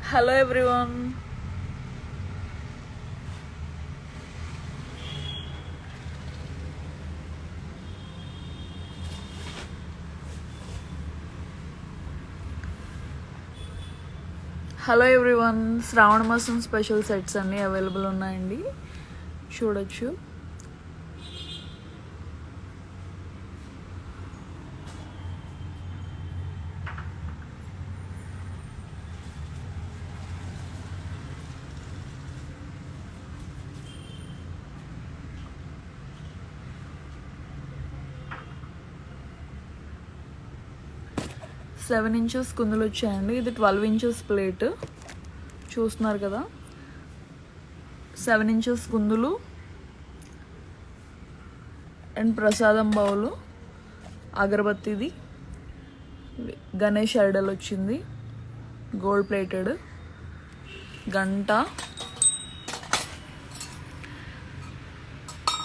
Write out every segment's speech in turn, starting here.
Hello everyone. శ్రావణ మాసం special sets అన్నీ available ఉన్నాయండి, చూడొచ్చు. సెవెన్ ఇంచెస్ కుందులు వచ్చాయండి. ఇది 12 ఇంచెస్ ప్లేట్ చూస్తున్నారు కదా. 7 ఇంచెస్ కుందులు అండ్ ప్రసాదం బౌలు, అగరబత్తిది, గణేష్ ఐడల్ వచ్చింది, గోల్డ్ ప్లేటెడ్ గంట,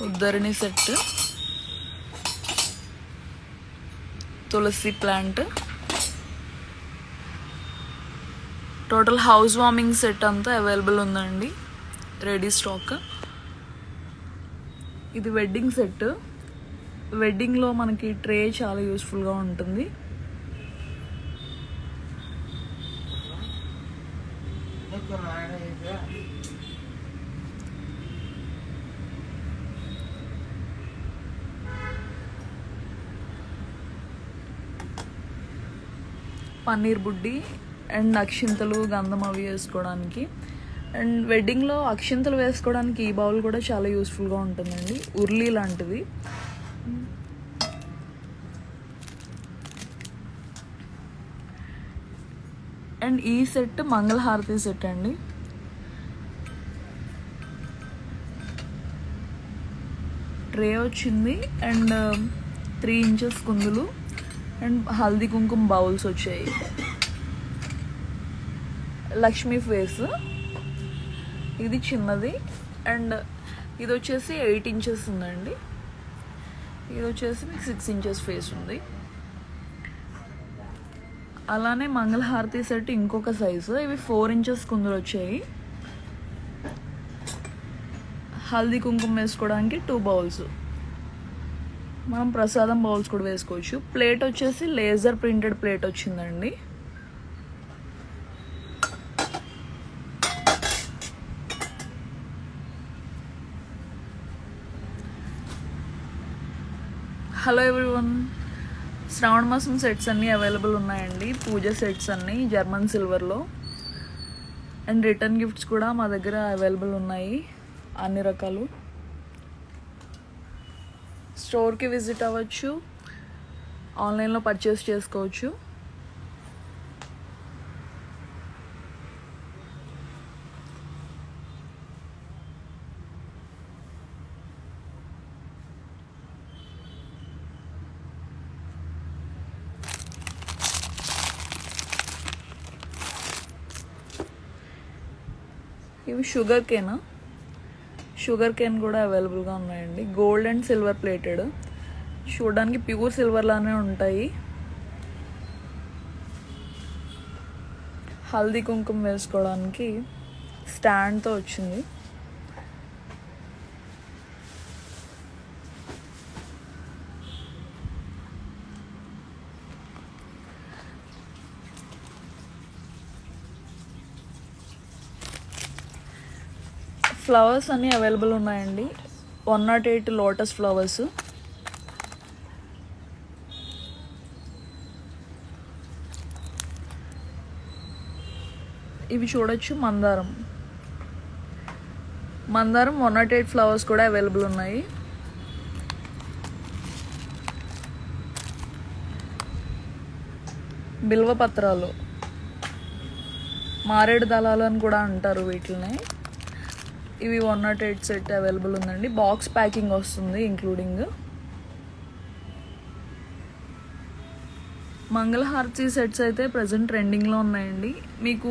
ఉద్దరిని సెట్, తులసి plant, total house warming set అంతా అవైలబుల్ ఉందండి, రెడీ స్టాక్. ఇది వెడ్డింగ్ సెట్. వెడ్డింగ్లో మనకి ట్రే చాలా యూస్ఫుల్గా ఉంటుంది. పన్నీర్ బుడ్డి అండ్ అక్షింతలు, గంధం అవి వేసుకోవడానికి. అండ్ వెడ్డింగ్లో అక్షింతలు వేసుకోవడానికి ఈ బౌల్ కూడా చాలా యూస్ఫుల్గా ఉంటుందండి, ఉర్లీ లాంటిది. అండ్ ఈ సెట్ మంగళహారతి సెట్ అండి. ట్రే వచ్చింది అండ్ 3 ఇంచెస్ కుందులు అండ్ హల్దీ కుంకుమ బౌల్స్ వచ్చాయి. లక్ష్మీ ఫేస్ ఇది చిన్నది అండ్ ఇది వచ్చేసి 8 ఇంచెస్ ఉందండి. ఇది వచ్చేసి మీకు 6 ఇంచెస్ ఫేస్ ఉంది. అలానే మంగళహారతి సెట్ ఇంకొక సైజు, ఇవి 4 ఇంచెస్ కుందులు వచ్చాయి. హల్దీ కుంకుమ వేసుకోవడానికి 2 బౌల్స్. మనం ప్రసాదం బౌల్స్ కూడా వేసుకోవచ్చు. ప్లేట్ వచ్చేసి లేజర్ ప్రింటెడ్ ప్లేట్ వచ్చిందండి. హలో ఎవ్రీవన్, శ్రావణ మాసం సెట్స్ అన్నీ అవైలబుల్ ఉన్నాయండి, పూజ సెట్స్ అన్నీ జర్మన్ సిల్వర్లో. అండ్ రిటర్న్ గిఫ్ట్స్ కూడా మా దగ్గర అవైలబుల్ ఉన్నాయి, అన్ని రకాలు. స్టోర్కి విజిట్ అవ్వచ్చు, ఆన్లైన్లో పర్చేస్ చేసుకోవచ్చు. ఇవి షుగర్ కేన్ కూడా అవైలబుల్గా ఉన్నాయండి, గోల్డ్ అండ్ సిల్వర్ ప్లేటెడ్. చూడడానికి ప్యూర్ సిల్వర్ లానే ఉంటాయి. హల్దీ కుంకుమ వేసుకోవడానికి స్టాండ్తో వచ్చింది. ఫ్లవర్స్ అన్నీ అవైలబుల్ ఉన్నాయండి, 108 లోటస్ ఫ్లవర్స్. ఇవి చూడొచ్చు, మందారం 108 ఫ్లవర్స్ కూడా అవైలబుల్ ఉన్నాయి. బిల్వపత్రాలు, మారేడు దళాలు అని కూడా అంటారు వీటిని. ఇవి 108 సెట్ అవైలబుల్ ఉందండి, బాక్స్ ప్యాకింగ్ వస్తుంది ఇంక్లూడింగ్. మంగళహారతి సెట్స్ అయితే ప్రజెంట్ ట్రెండింగ్లో ఉన్నాయండి. మీకు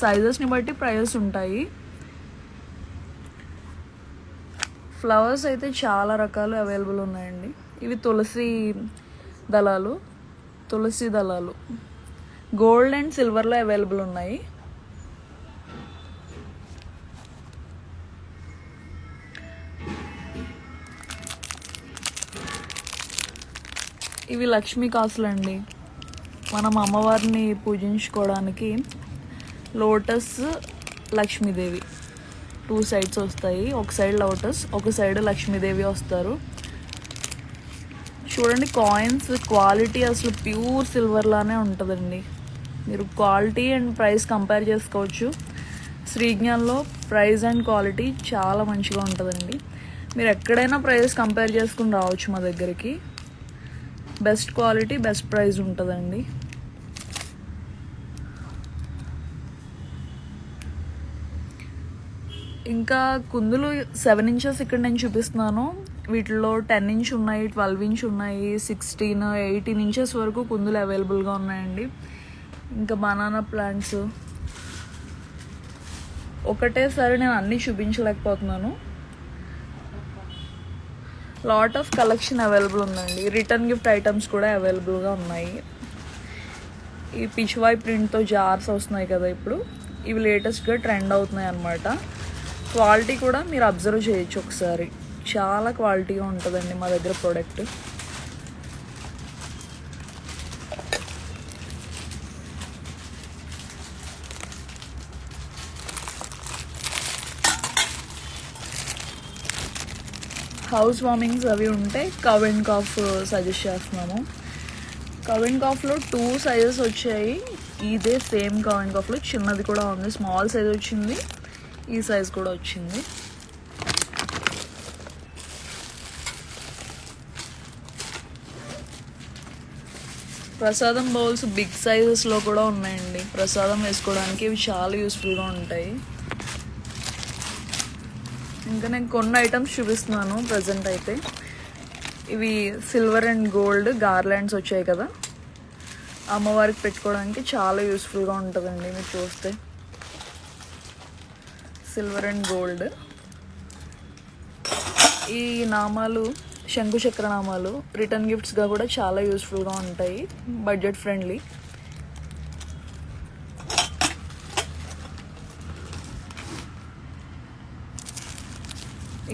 సైజెస్ని బట్టి ప్రైజెస్ ఉంటాయి. ఫ్లవర్స్ అయితే చాలా రకాలు అవైలబుల్ ఉన్నాయండి. ఇవి తులసి దళాలు గోల్డ్ అండ్ సిల్వర్లో అవైలబుల్ ఉన్నాయి. ఇవి లక్ష్మీ కాసులు అండి. మనం అమ్మవారిని పూజించుకోవడానికి లోటస్, లక్ష్మీదేవి 2 సైడ్స్ వస్తాయి. ఒక సైడ్ లోటస్, ఒక సైడ్ లక్ష్మీదేవి వస్తారు. చూడండి కాయిన్స్ క్వాలిటీ అసలు ప్యూర్ సిల్వర్ లానే ఉంటుందండి. మీరు క్వాలిటీ అండ్ ప్రైస్ కంపేర్ చేసుకోవచ్చు. శ్రీజ్ఞాన్లో ప్రైస్ అండ్ క్వాలిటీ చాలా మంచిగా ఉంటుందండి. మీరు ఎక్కడైనా ప్రైస్ కంపేర్ చేసుకుని రావచ్చు మా దగ్గరికి. బెస్ట్ క్వాలిటీ, బెస్ట్ ప్రైస్ ఉంటుందండి. ఇంకా కుందులు 7 ఇంచెస్ ఇక్కడ నేను చూపిస్తున్నాను. వీటిలో 10 ఇంచ్ ఉన్నాయి, 12 ఇంచ్ ఉన్నాయి, 16, 18 ఇంచెస్ వరకు కుందులు అవైలబుల్గా ఉన్నాయండి. ఇంకా బనానా ప్లాంట్స్ ఒకటేసారి నేను అన్నీ చూపించలేకపోతున్నాను. లాట్ ఆఫ్ కలెక్షన్ అవైలబుల్ ఉందండి. రిటర్న్ గిఫ్ట్ ఐటమ్స్ కూడా అవైలబుల్గా ఉన్నాయి. ఈ పిచ్వాయ్ ప్రింట్తో జార్స్ వస్తున్నాయి కదా ఇప్పుడు, ఇవి లేటెస్ట్గా ట్రెండ్ అవుతున్నాయి అన్నమాట. క్వాలిటీ కూడా మీరు అబ్జర్వ్ చేయొచ్చు ఒకసారి. చాలా క్వాలిటీగా ఉంటుందండి మా దగ్గర ప్రోడక్ట్. హౌస్ వార్మింగ్స్ అవి ఉంటే కవ్ అండ్ కాఫ్ సజెస్ట్ చేస్తున్నాము. కవ్ అండ్ కాఫ్లో 2 సైజెస్ వచ్చాయి. ఇదే సేమ్ కవ్ అండ్ కాఫ్లో చిన్నది కూడా ఉంది, స్మాల్ సైజ్ వచ్చింది, ఈ సైజ్ కూడా వచ్చింది. ప్రసాదం బౌల్స్ బిగ్ సైజెస్లో కూడా ఉన్నాయండి. ప్రసాదం వేసుకోవడానికి ఇవి చాలా యూస్ఫుల్గా ఉంటాయి. ఇంకా నేను కొన్ని ఐటమ్స్ చూపిస్తున్నాను ప్రజెంట్ అయితే. ఇవి సిల్వర్ అండ్ గోల్డ్ గార్లాండ్స్ వచ్చాయి కదా, అమ్మవారికి పెట్టుకోవడానికి చాలా యూస్ఫుల్గా ఉంటుందండి. మీరు చూస్తే సిల్వర్ అండ్ గోల్డ్. ఈ నామాలు శంకుచక్ర నామాలు రిటర్న్ గిఫ్ట్స్గా కూడా చాలా యూస్ఫుల్గా ఉంటాయి, బడ్జెట్ ఫ్రెండ్లీ.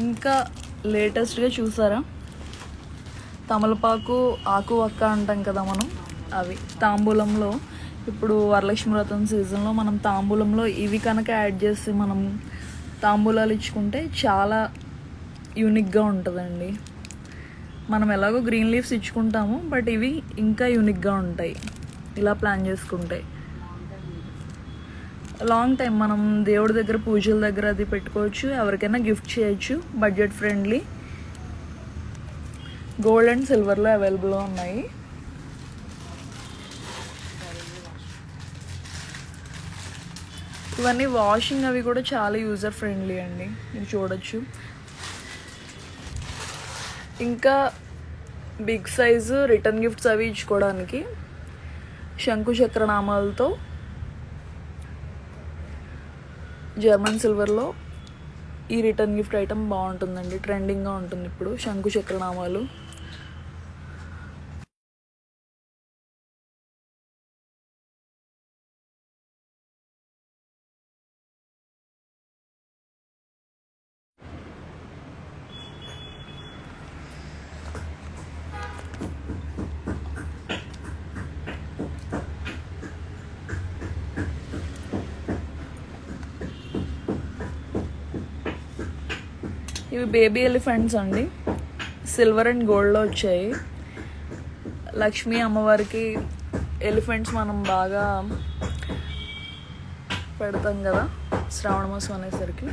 ఇంకా లేటెస్ట్గా చూసారా, తమలపాకు ఆకు వక్క అంటాం కదా మనం, అవి తాంబూలంలో ఇప్పుడు వరలక్ష్మి వ్రతం సీజన్లో మనం తాంబూలంలో ఇవి కనుక యాడ్ చేసి మనం తాంబూలాలు ఇచ్చుకుంటే చాలా యూనిక్గా ఉంటుందండి. మనం ఎలాగో గ్రీన్ లీవ్స్ ఇచ్చుకుంటాము, బట్ ఇవి ఇంకా యూనిక్గా ఉంటాయి ఇలా ప్లాన్ చేసుకుంటే. లాంగ్ టైం మనం దేవుడి దగ్గర పూజల దగ్గర అది పెట్టుకోవచ్చు, ఎవరికైనా గిఫ్ట్ చేయొచ్చు, బడ్జెట్ ఫ్రెండ్లీ. గోల్డ్ అండ్ సిల్వర్లో అవైలబుల్గా ఉన్నాయి. ఇవన్నీ వాషింగ్ అవి కూడా చాలా యూజర్ ఫ్రెండ్లీ అండి, మీరు చూడొచ్చు. ఇంకా బిగ్ సైజు రిటర్న్ గిఫ్ట్స్ అవి ఇచ్చుకోవడానికి శంకు చక్రనామాలతో జర్మన్ సిల్వర్లో ఈ రిటర్న్ గిఫ్ట్ ఐటమ్ బాగుంటుందండి, ట్రెండింగ్గా ఉంటుంది ఇప్పుడు శంకు చక్రనామాలు. ఇవి బేబీ ఎలిఫెంట్స్ అండి, సిల్వర్ అండ్ గోల్డ్లో వచ్చాయి. లక్ష్మీ అమ్మవారికి ఎలిఫెంట్స్ మనం బాగా పెడతాం కదా శ్రావణ మాసం అనేసరికి.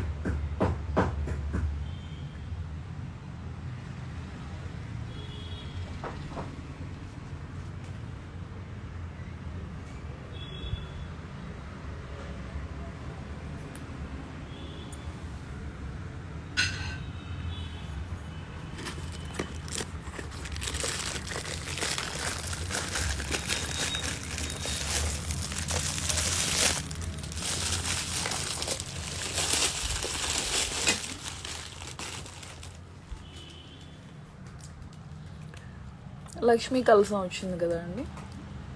లక్ష్మీ కలసం వచ్చింది కదా అండి,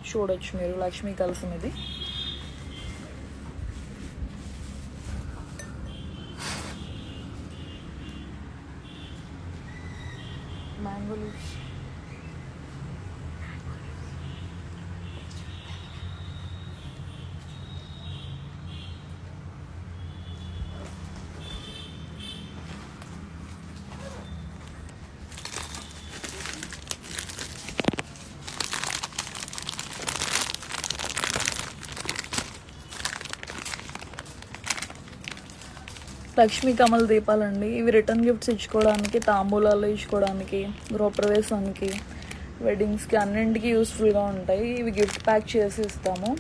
చూడొచ్చు మీరు లక్ష్మీ కలసం. ఇది మ్యాంగో లీవ్స్. లక్ష్మీ కమల్ దీపాలండి. ఇవి రిటర్న్ గిఫ్ట్స్ ఇచ్చుకోవడానికి, తాంబూలాలు ఇచ్చుకోవడానికి, గృహప్రవేశానికి, వెడ్డింగ్స్కి అన్నింటికి యూస్ఫుల్గా ఉంటాయి. ఇవి గిఫ్ట్ ప్యాక్ చేసి ఇస్తాము.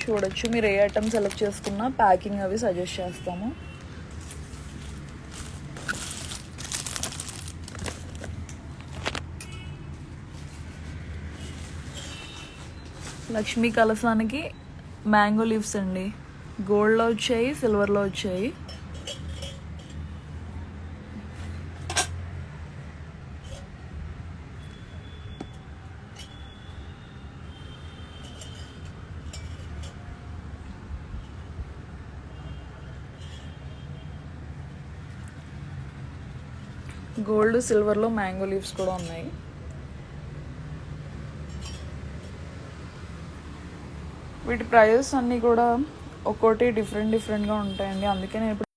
చూడొచ్చు, మీరు ఏ ఐటమ్ సెలెక్ట్ చేసుకున్నా ప్యాకింగ్ అవి సజెస్ట్ చేస్తాము. లక్ష్మీ కలసానికి మ్యాంగో లీవ్స్ అండి. గోల్డ్లో వచ్చాయి, సిల్వర్లో వచ్చాయి. గోల్డ్ సిల్వర్లో మ్యాంగో లీవ్స్ కూడా ఉన్నాయి. వీటి ప్రైజెస్ అన్నీ కూడా ఒక్కోటి డిఫరెంట్గా ఉంటాయండి. అందుకే నేను